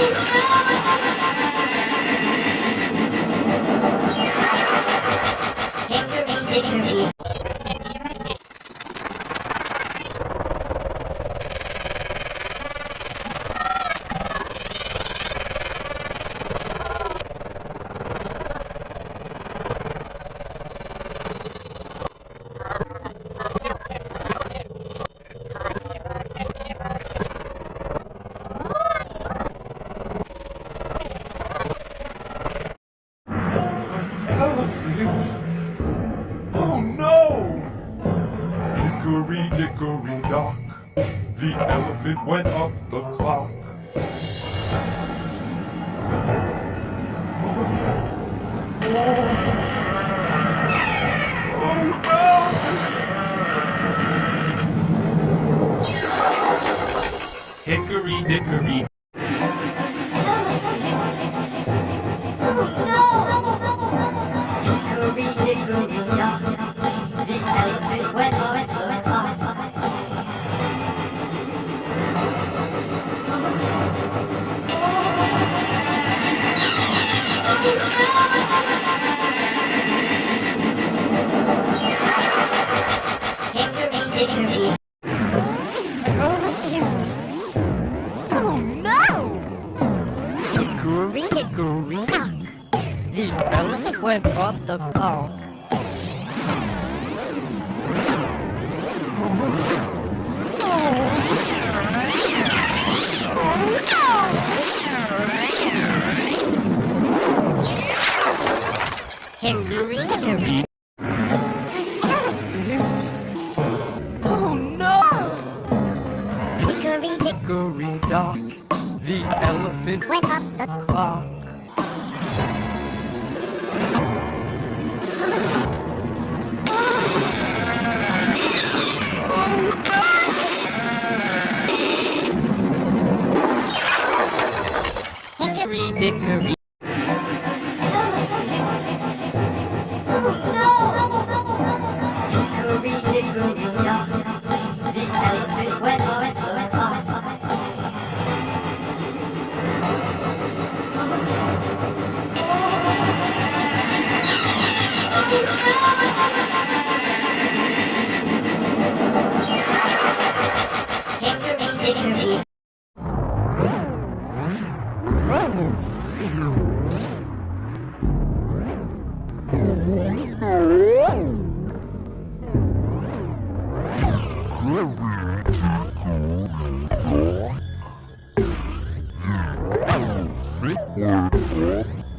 Hickory Dickory. Elephant! Oh no! Hickory dickory dock, the elephant went up the clock. Hickory dickory. Hickory dickory dock, the elephant went up the clock. Hickory dickory. Oh no! Hickory dickory dock, the elephant went up the clock. Hickory dickory. Oh no! Hickory dickory dock, the elephant went up the clock. Hickory dickory. Hickory dickory dock, the elephant went up the clock. Hickory dickory. Hickory